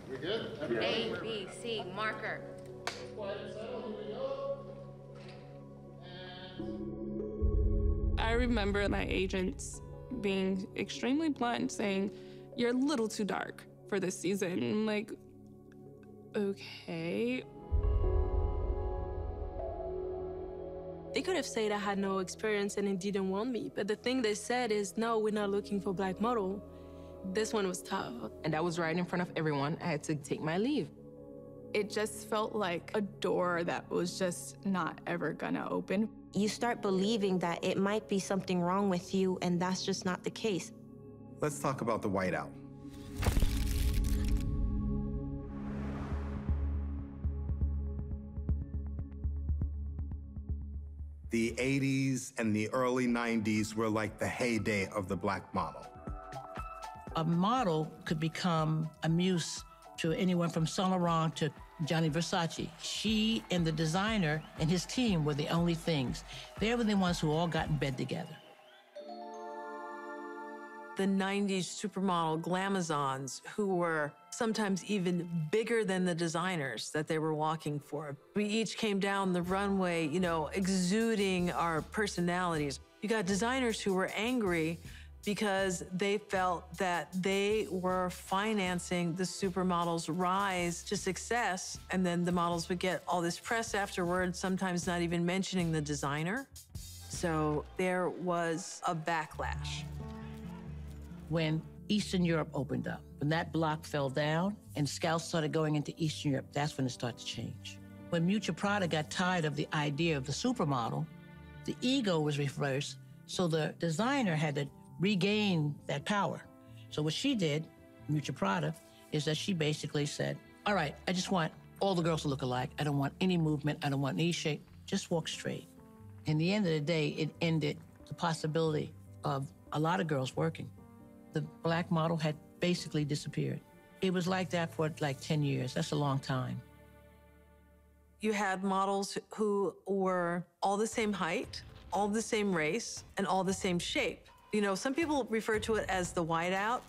We good? A, B, C, marker. Quiet and settle, here we go. I remember my agents being extremely blunt, saying, "You're a little too dark for this season." I'm like, okay. They could have said I had no experience and it didn't want me, but the thing they said is, no, we're not looking for black model. This one was tough. And that was right in front of everyone. I had to take my leave. It just felt like a door that was just not ever gonna open. You start believing that it might be something wrong with you, and that's just not the case. Let's talk about the whiteout. The 80s and the early 90s were like the heyday of the black model. A model could become a muse to anyone from Saint Laurent to Gianni Versace. She and the designer and his team were the only things. They were the ones who all got in bed together. The 90s supermodel glamazons who were sometimes even bigger than the designers that they were walking for. We each came down the runway, you know, exuding our personalities. You got designers who were angry because they felt that they were financing the supermodels' rise to success, and then the models would get all this press afterwards, sometimes not even mentioning the designer. So there was a backlash. When Eastern Europe opened up, when that block fell down and scouts started going into Eastern Europe, that's when it started to change. When Miuccia Prada got tired of the idea of the supermodel, the ego was reversed, so the designer had to regain that power. So what she did, Miuccia Prada, is that she basically said, all right, I just want all the girls to look alike. I don't want any movement. I don't want any shape. Just walk straight. In the end of the day, it ended the possibility of a lot of girls working. The black model had basically disappeared. It was like that for like 10 years. That's a long time. You had models who were all the same height, all the same race, and all the same shape. You know, some people refer to it as the whiteout.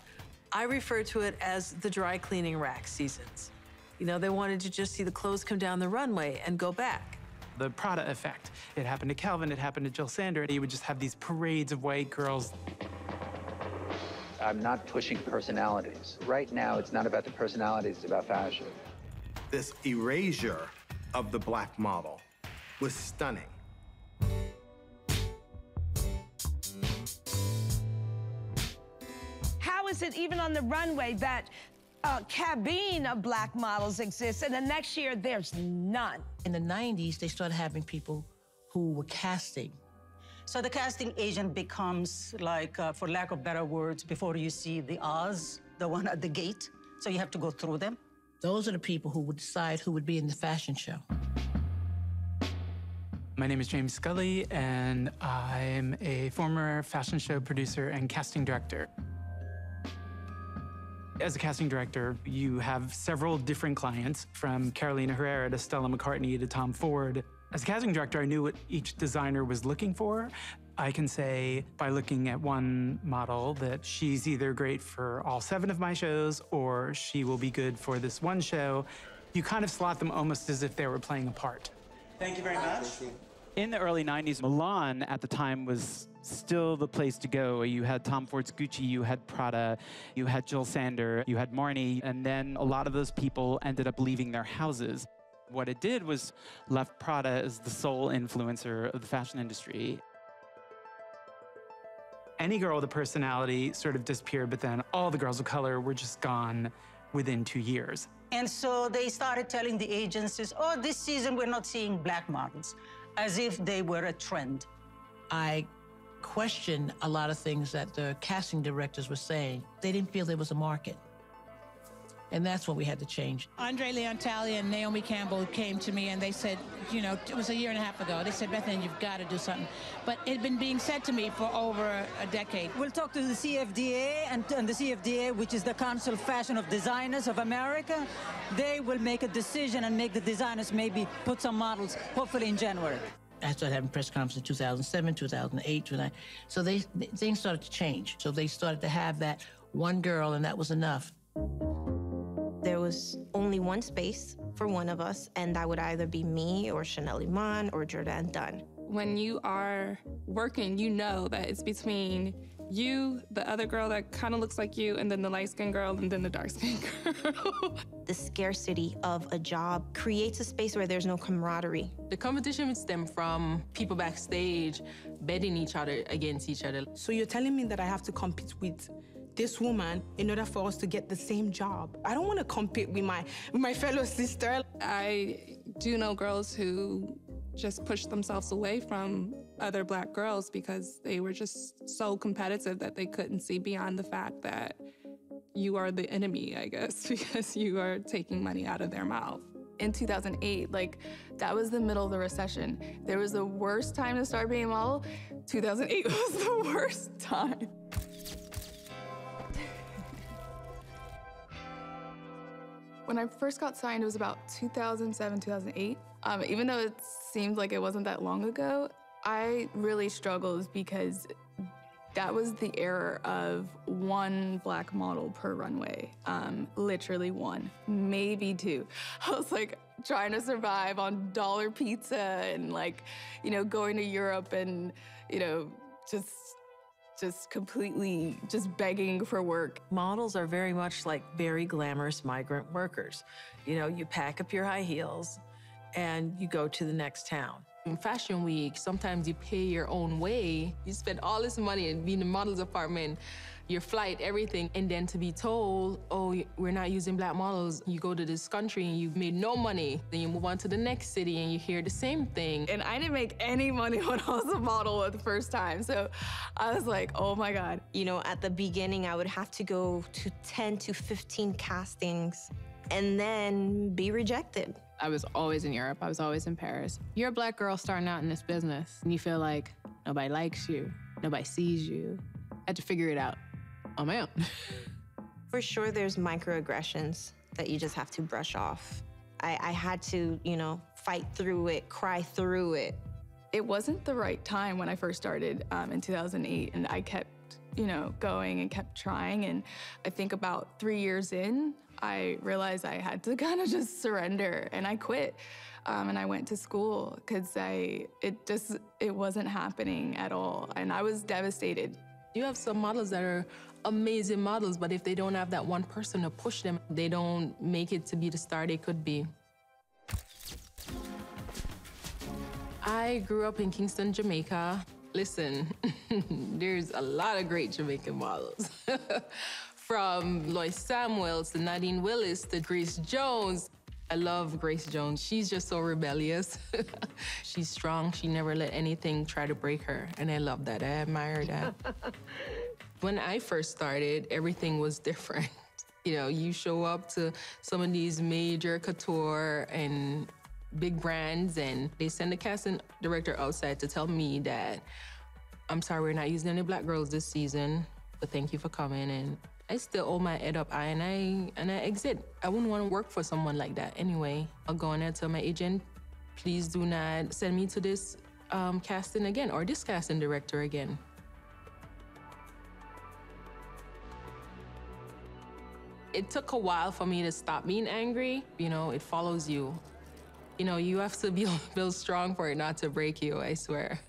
I refer to it as the dry cleaning rack seasons. You know, they wanted to just see the clothes come down the runway and go back. The Prada effect. It happened to Calvin, it happened to Jill Sander. You would just have these parades of white girls. I'm not pushing personalities. Right now, it's not about the personalities, it's about fashion. This erasure of the black model was stunning. How is it even on the runway that a cabine of black models exists and the next year there's none? In the 90s, they started having people who were casting. So the casting agent becomes like, for lack of better words, before you see the Oz, the one at the gate. So you have to go through them. Those are the people who would decide who would be in the fashion show. My name is James Scully, and I'm a former fashion show producer and casting director. As a casting director, you have several different clients, from Carolina Herrera to Stella McCartney to Tom Ford. As a casting director, I knew what each designer was looking for. I can say by looking at one model that she's either great for all 7 of my shows or she will be good for this one show. You kind of slot them almost as if they were playing a part. Thank you very much. In the early 90s, Milan at the time was still the place to go. You had Tom Ford's Gucci, you had Prada, you had Jill Sander, you had Marni, and then a lot of those people ended up leaving their houses. What it did was left Prada as the sole influencer of the fashion industry. Any girl with a personality sort of disappeared, but then all the girls of color were just gone within 2 years. And so they started telling the agencies, oh, this season we're not seeing black models, as if they were a trend. I questioned a lot of things that the casting directors were saying. They didn't feel there was a market. And that's when we had to change. Andre Leontali and Naomi Campbell came to me and they said, you know, it was a year and a half ago. They said, Bethany, you've got to do something. But it had been being said to me for over a decade. We'll talk to the CFDA, and the CFDA, which is the Council of Fashion of Designers of America, they will make a decision and make the designers maybe put some models, hopefully in January. I started having press conferences in 2007, 2008, 2009. So things started to change. So they started to have that one girl, and that was enough. was only one space for one of us, and that would either be me or Chanel Iman or Jordan Dunn. When you are working, you know that it's between you, the other girl that kind of looks like you, and then the light-skinned girl, and then the dark-skinned girl. The scarcity of a job creates a space where there's no camaraderie. The competition would stem from people backstage betting each other against each other. So you're telling me that I have to compete with this woman in order for us to get the same job? I don't want to compete with my fellow sister. I do know girls who just pushed themselves away from other Black girls because they were just so competitive that they couldn't see beyond the fact that you are the enemy, I guess, because you are taking money out of their mouth. In 2008, that was the middle of the recession. There was the worst time to start being a model. 2008 was the worst time. When I first got signed, it was about 2007, 2008. Even though it seemed like it wasn't that long ago, I really struggled because that was the era of one Black model per runway. Literally one, maybe two. I was trying to survive on dollar pizza and going to Europe and, just completely begging for work. Models are very much like very glamorous migrant workers. You pack up your high heels and you go to the next town. In Fashion Week, sometimes you pay your own way. You spend all this money and be in the model's apartment, your flight, everything, and then to be told, oh, we're not using Black models. You go to this country and you've made no money. Then you move on to the next city and you hear the same thing. And I didn't make any money when I was a model the first time. So I was like, oh my God. At the beginning, I would have to go to 10 to 15 castings and then be rejected. I was always in Europe. I was always in Paris. You're a Black girl starting out in this business, and you feel like nobody likes you, nobody sees you. I had to figure it out on my own. For sure, there's microaggressions that you just have to brush off. I had to, fight through it, cry through it. It wasn't the right time when I first started in 2008, and I kept, going and kept trying. And I think about 3 years in, I realized I had to kind of just surrender, and I quit. And I went to school because it wasn't happening at all, and I was devastated. You have some models that are amazing models, but if they don't have that one person to push them, they don't make it to be the star they could be. I grew up in Kingston, Jamaica. Listen, there's a lot of great Jamaican models. From Lois Samuels to Nadine Willis to Grace Jones. I love Grace Jones. She's just so rebellious. She's strong. She never let anything try to break her, and I love that. I admire that. When I first started, everything was different. You show up to some of these major couture and big brands, and they send the casting director outside to tell me that, I'm sorry, we're not using any Black girls this season, but thank you for coming. And I still hold my head up high, and I exit. I wouldn't want to work for someone like that anyway. I'll go in there and tell my agent, please do not send me to this casting again, or this casting director again. It took a while for me to stop being angry. It follows you. You have to build strong for it not to break you, I swear.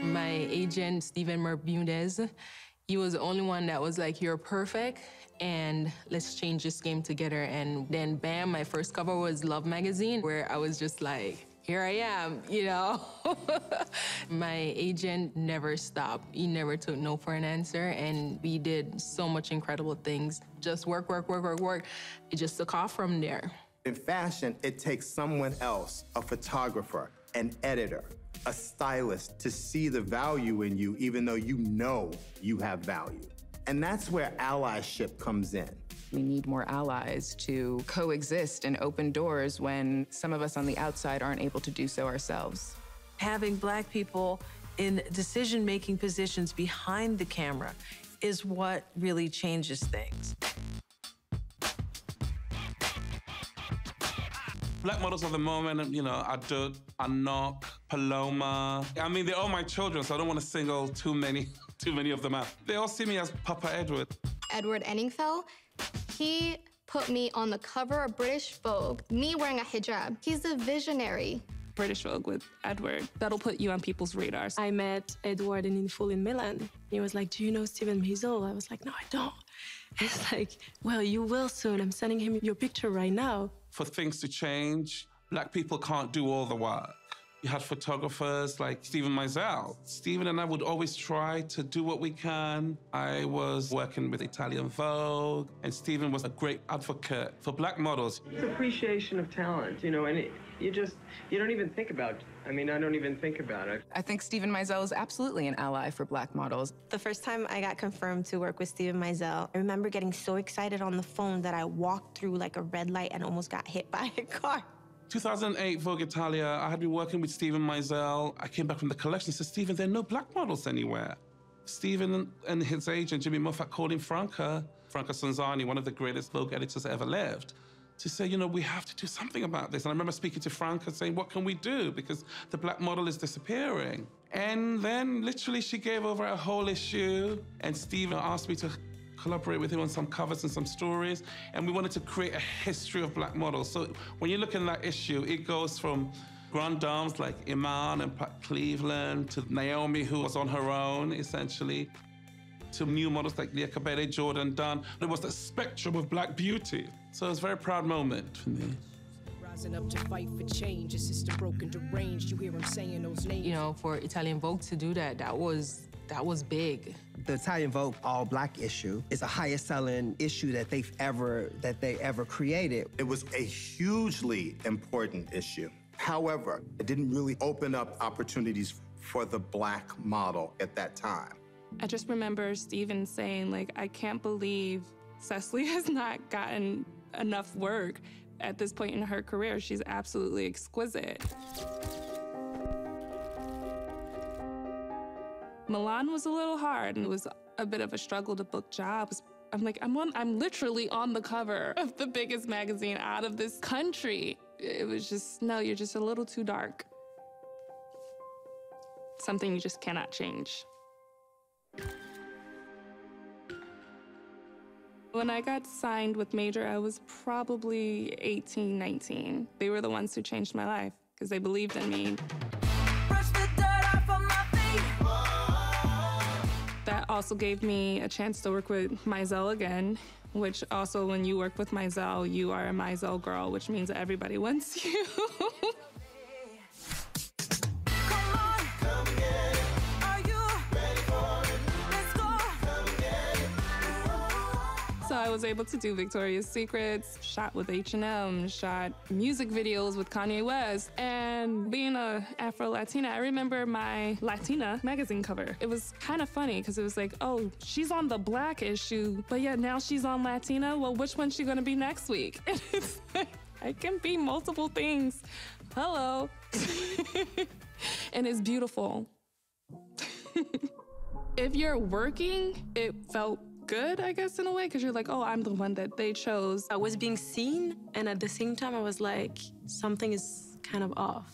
My agent, Steven Bermudez, he was the only one that was like, you're perfect, and let's change this game together. And then bam, my first cover was Love Magazine, where I was just like, here I am, My agent never stopped. He never took no for an answer, and we did so much incredible things. Just work, work, work, work, work. It just took off from there. In fashion, it takes someone else, a photographer, an editor, a stylist, to see the value in you, even though you have value. And that's where allyship comes in. We need more allies to coexist and open doors when some of us on the outside aren't able to do so ourselves. Having Black people in decision-making positions behind the camera is what really changes things. Black models of the moment, you know, Adut, Anok, Paloma. I mean, they're all my children, so I don't want to single too many of them out. They all see me as Papa Edward. Edward Enningfell, he put me on the cover of British Vogue, me wearing a hijab. He's a visionary. British Vogue with Edward, that'll put you on people's radars. I met Edward Enningfell in Milan. He was like, do you know Steven Meisel? I was like, no, I don't. It's like, well, you will soon. I'm sending him your picture right now. For things to change, Black people can't do all the work. You had photographers like Steven Meisel. Steven and I would always try to do what we can. I was working with Italian Vogue, and Steven was a great advocate for Black models. It's appreciation of talent, you know, and you don't even think about, I mean, I don't even think about it. I think Steven Meisel is absolutely an ally for Black models. The first time I got confirmed to work with Steven Meisel, I remember getting so excited on the phone that I walked through like a red light and almost got hit by a car. 2008 Vogue Italia, I had been working with Steven Meisel. I came back from the collection and said, Steven, there are no Black models anywhere. Steven and his agent, Jimmy Moffat, called in Franca Sonzani, one of the greatest Vogue editors that ever lived, to say, you know, we have to do something about this. And I remember speaking to Franca saying, what can we do? Because the Black model is disappearing. And then literally she gave over a whole issue, and Steven asked me to collaborate with him on some covers and some stories, and we wanted to create a history of Black models. So when you look in that issue, it goes from grand dames like Iman and Pat Cleveland to Naomi, who was on her own, essentially, to new models like Leah Kabede, Jordan Dunn. It was a spectrum of Black beauty. So it was a very proud moment for me. Rising up to fight for change, a system broken, deranged. You hear him saying those names. You know, for Italian Vogue to do that, that was big. The Italian Vogue All Black issue is the highest selling issue that they ever created. It was a hugely important issue. However, it didn't really open up opportunities for the Black model at that time. I just remember Steven saying, like, I can't believe Cecily has not gotten enough work at this point in her career. She's absolutely exquisite. Milan was a little hard, and it was a bit of a struggle to book jobs. I'm like, I'm literally on the cover of the biggest magazine out of this country. It was just, no, you're just a little too dark. Something you just cannot change. When I got signed with Major, I was probably 18, 19. They were the ones who changed my life because they believed in me. That also gave me a chance to work with Meisel again, which also, when you work with Meisel, you are a Meisel girl, which means everybody wants you. So I was able to do Victoria's Secrets, shot with H&M, shot music videos with Kanye West. And being a Afro-Latina, I remember my Latina magazine cover. It was kind of funny because it was like, oh, she's on the Black issue, but yet now she's on Latina? Well, which one's she gonna be next week? And it's like, I can be multiple things. Hello. And it's beautiful. If you're working, it felt good, I guess, in a way, because you're like, oh, I'm the one that they chose. I was being seen, and at the same time, I was like, something is kind of off.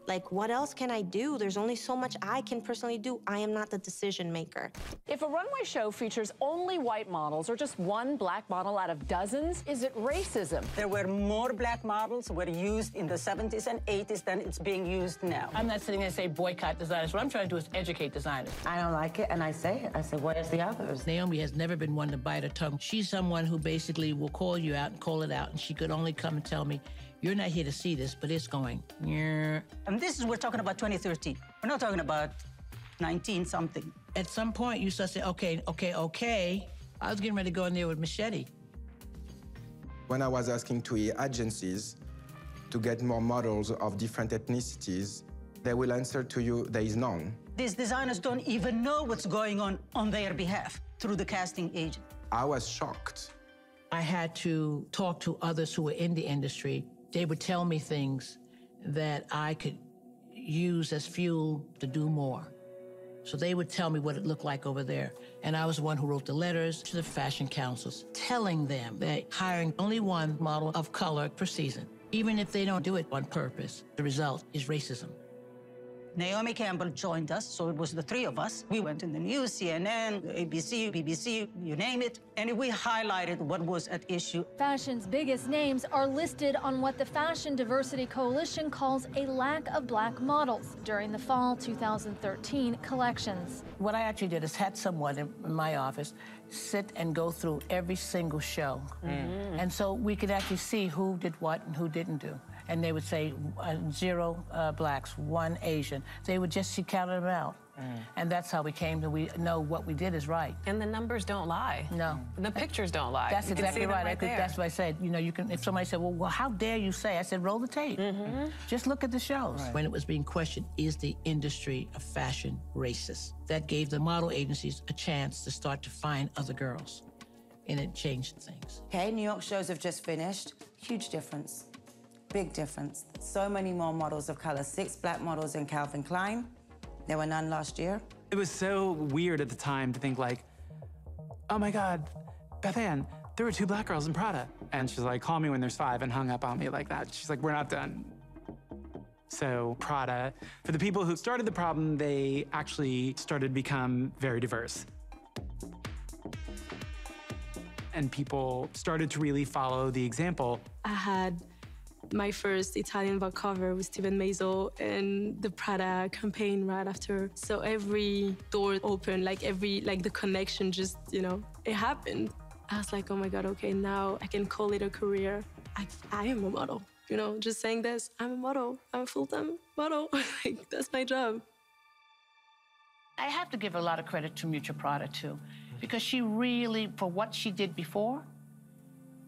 Like, what else can I do? There's only so much I can personally do. I am not the decision maker. If a runway show features only white models or just one Black model out of dozens, is it racism? There were more Black models were used in the 70s and 80s than it's being used now. I'm not sitting there and say boycott designers. What I'm trying to do is educate designers. I don't like it, and I say it. I say, where's the others? Naomi has never been one to bite her tongue. She's someone who basically will call you out and call it out, and she could only come and tell me, you're not here to see this, but it's going, yeah. And we're talking about 2013. We're not talking about 19-something. At some point, you start saying, okay. I was getting ready to go in there with machete. When I was asking to agencies to get more models of different ethnicities, they will answer to you, there is none. These designers don't even know what's going on their behalf through the casting agent. I was shocked. I had to talk to others who were in the industry. They would tell me things that I could use as fuel to do more. So they would tell me what it looked like over there. And I was the one who wrote the letters to the fashion councils, telling them that hiring only one model of color per season, even if they don't do it on purpose, the result is racism. Naomi Campbell joined us, so it was the three of us. We went in the news, CNN, ABC, BBC, you name it, and we highlighted what was at issue. Fashion's biggest names are listed on what the Fashion Diversity Coalition calls a lack of black models during the fall 2013 collections. What I actually did is had someone in my office sit and go through every single show. And so we could actually see who did what and who didn't do. And they would say 0 blacks, 1 Asian. They would just count them out. And that's how we came to we know what we did is right. And the numbers don't lie. No. The pictures don't lie. That's You can exactly see them right. there. That's what I said. You know, you can. If somebody said, well, how dare you say? I said, roll the tape. Just look at the shows. When it was being questioned, is the industry of fashion racist? That gave the model agencies a chance to start to find other girls. And it changed things. Okay, New York shows have just finished. Huge difference. Big difference. So many more models of color. 6 black models in Calvin Klein. There were none last year. It was so weird at the time to think like, oh my God, Beth Ann, there were 2 black girls in Prada. And she's like, call me when there's 5, and hung up on me like that. She's like, we're not done. So Prada, for the people who started the problem, they actually started to become very diverse. And people started to really follow the example. I had my first Italian Vogue cover with Steven Meisel and the Prada campaign right after. So every door opened, like the connection just, it happened. I was like, oh my God, okay, now I can call it a career. I am a model, just saying this, I'm a model. I'm a full-time model. Like, that's my job. I have to give a lot of credit to Miuccia Prada, too, because she really, for what she did before,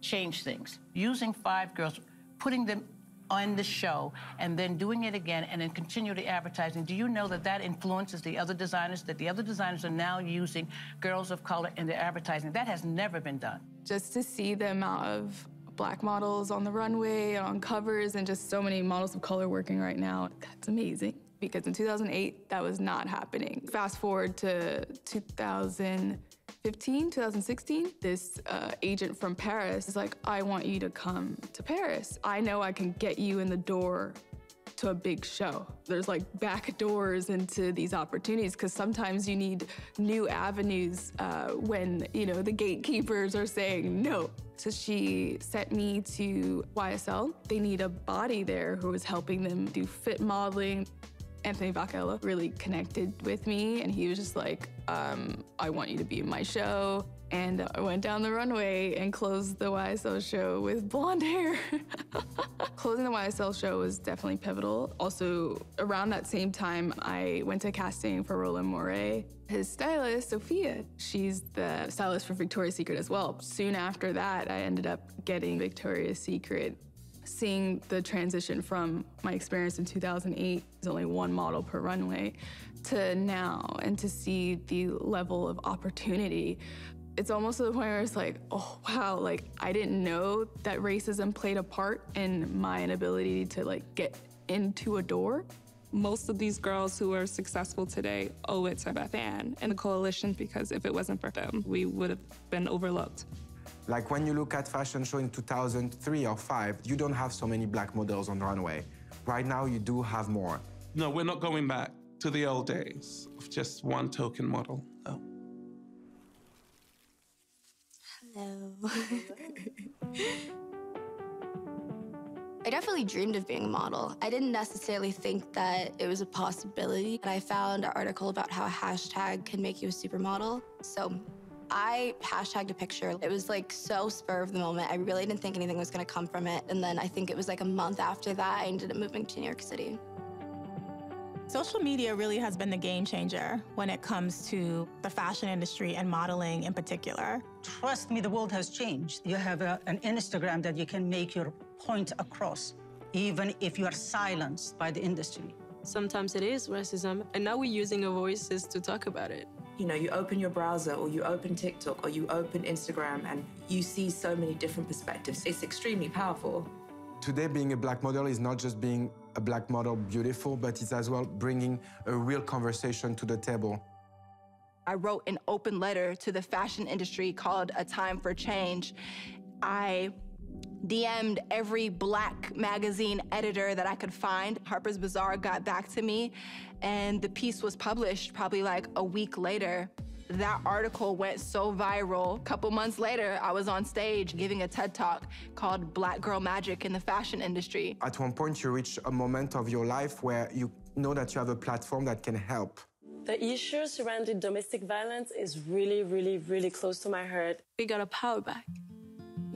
changed things. Using 5 girls, putting them on the show, and then doing it again, and then continually advertising. Do you know that influences the other designers, that the other designers are now using girls of color in their advertising? That has never been done. Just to see the amount of black models on the runway, on covers, and just so many models of color working right now, that's amazing. Because in 2008, that was not happening. Fast forward to 2015, 2016, this agent from Paris is like, I want you to come to Paris. I know I can get you in the door to a big show. There's like back doors into these opportunities because sometimes you need new avenues when, the gatekeepers are saying no. So she sent me to YSL. They need a body there who was helping them do fit modeling. Anthony Vaccarello really connected with me, and he was just like, I want you to be in my show. And I went down the runway and closed the YSL show with blonde hair. Closing the YSL show was definitely pivotal. Also, around that same time, I went to casting for Roland Mouret. His stylist, Sophia, she's the stylist for Victoria's Secret as well. Soon after that, I ended up getting Victoria's Secret. Seeing the transition from my experience in 2008, there's only 1 model per runway, to now, and to see the level of opportunity, it's almost to the point where it's like, oh, wow, like, I didn't know that racism played a part in my inability to, get into a door. Most of these girls who are successful today owe it to Beth Ann and the coalition, because if it wasn't for them, we would have been overlooked. Like when you look at fashion show in 2003 or 5, you don't have so many black models on the runway. Right now, you do have more. No, we're not going back to the old days of just 1 token model. No. Hello. I definitely dreamed of being a model. I didn't necessarily think that it was a possibility. And I found an article about how a hashtag can make you a supermodel. So I hashtagged a picture. It was so spur of the moment. I really didn't think anything was gonna come from it. And then I think it was a month after that, I ended up moving to New York City. Social media really has been the game changer when it comes to the fashion industry and modeling in particular. Trust me, the world has changed. You have an Instagram that you can make your point across, even if you are silenced by the industry. Sometimes it is racism, and now we're using our voices to talk about it. You open your browser or you open TikTok or you open Instagram and you see so many different perspectives. It's extremely powerful. Today, being a black model is not just being a black model beautiful, but it's as well bringing a real conversation to the table. I wrote an open letter to the fashion industry called A Time for Change. I DM'd every black magazine editor that I could find. Harper's Bazaar got back to me, and the piece was published probably like a week later. That article went so viral. A couple months later, I was on stage giving a TED Talk called Black Girl Magic in the fashion industry. At one point, you reach a moment of your life where you know that you have a platform that can help. The issue surrounding domestic violence is really, really, really close to my heart. We got our power back.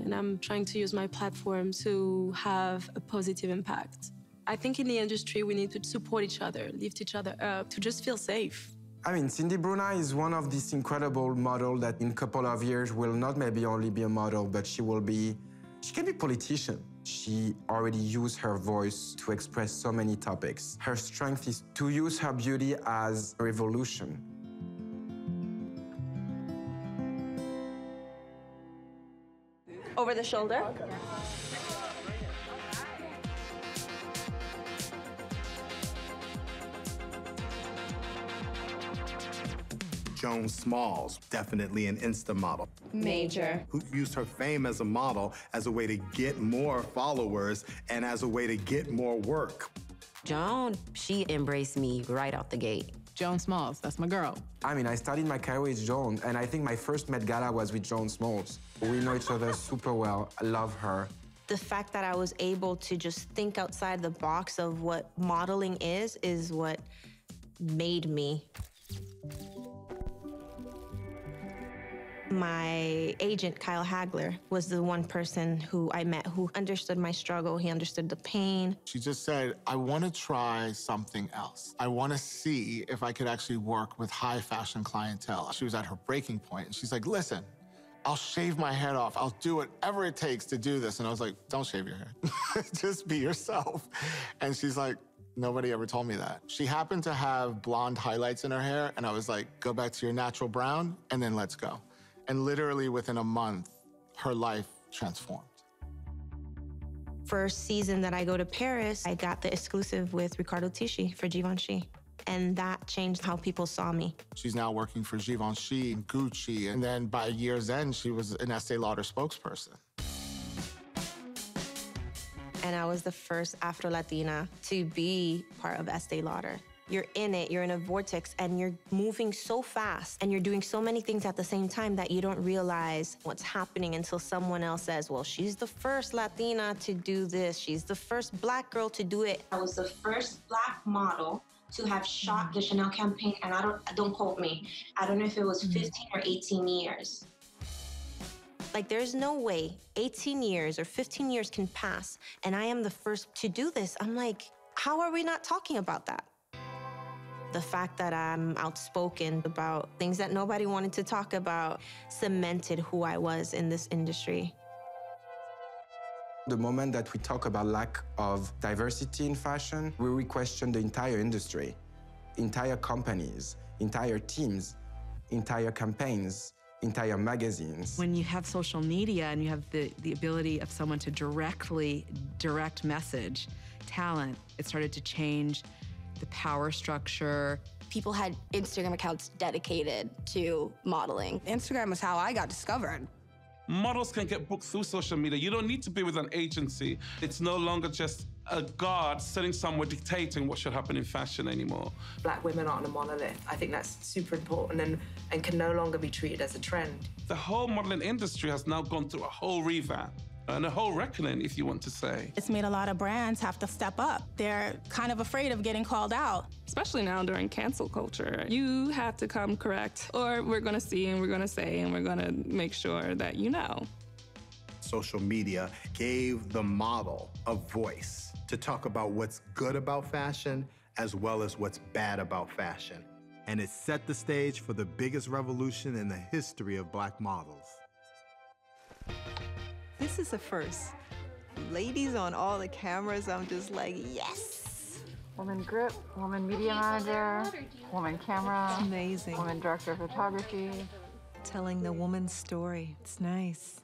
And I'm trying to use my platform to have a positive impact. I think in the industry, we need to support each other, lift each other up, to just feel safe. I mean, Cindy Bruna is one of these incredible models that in a couple of years will not maybe only be a model, but she can be politician. She already used her voice to express so many topics. Her strength is to use her beauty as a revolution. Over the shoulder. Joan Smalls, definitely an Insta model. Major. Who used her fame as a model as a way to get more followers and as a way to get more work. Joan, she embraced me right out the gate. Joan Smalls, that's my girl. I mean, I started my career with Joan, and I think my first Met Gala was with Joan Smalls. We know each other super well. I love her. The fact that I was able to just think outside the box of what modeling is what made me. My agent, Kyle Hagler, was the one person who I met who understood my struggle. He understood the pain. She just said, I want to try something else. I want to see if I could actually work with high fashion clientele. She was at her breaking point, and she's like, listen, I'll shave my head off. I'll do whatever it takes to do this. And I was like, don't shave your head. Just be yourself. And she's like, nobody ever told me that. She happened to have blonde highlights in her hair, and I was like, go back to your natural brown, and then let's go. And literally within a month, her life transformed. First season that I go to Paris, I got the exclusive with Riccardo Tisci for Givenchy. And that changed how people saw me. She's now working for Givenchy and Gucci. And then by year's end, she was an Estee Lauder spokesperson. And I was the first Afro-Latina to be part of Estee Lauder. You're in it, you're in a vortex, and you're moving so fast, and you're doing so many things at the same time that you don't realize what's happening until someone else says, well, she's the first Latina to do this. She's the first Black girl to do it. I was the first Black model to have shot the Chanel campaign, and don't quote me. I don't know if it was 15 or 18 years. Like, there's no way 18 years or 15 years can pass, and I am the first to do this. I'm like, how are we not talking about that? The fact that I'm outspoken about things that nobody wanted to talk about cemented who I was in this industry. The moment that we talk about lack of diversity in fashion, we re-question the entire industry, entire companies, entire teams, entire campaigns, entire magazines. When you have social media and you have the ability of someone to direct message talent, it started to change the power structure. People had Instagram accounts dedicated to modeling. Instagram is how I got discovered. Models can get booked through social media. You don't need to be with an agency. It's no longer just a guard sitting somewhere dictating what should happen in fashion anymore. Black women aren't a monolith. I think that's super important and can no longer be treated as a trend. The whole modeling industry has now gone through a whole revamp and a whole reckoning, if you want to say. It's made a lot of brands have to step up. They're kind of afraid of getting called out. Especially now during cancel culture. You have to come correct, or we're gonna see and we're gonna say and we're gonna make sure that you know. Social media gave the model a voice to talk about what's good about fashion as well as what's bad about fashion. And it set the stage for the biggest revolution in the history of Black models. This is a first. Ladies on all the cameras, I'm just like, yes! Woman grip, woman media manager, woman camera. It's amazing. Woman director of photography. Telling the woman's story. It's nice.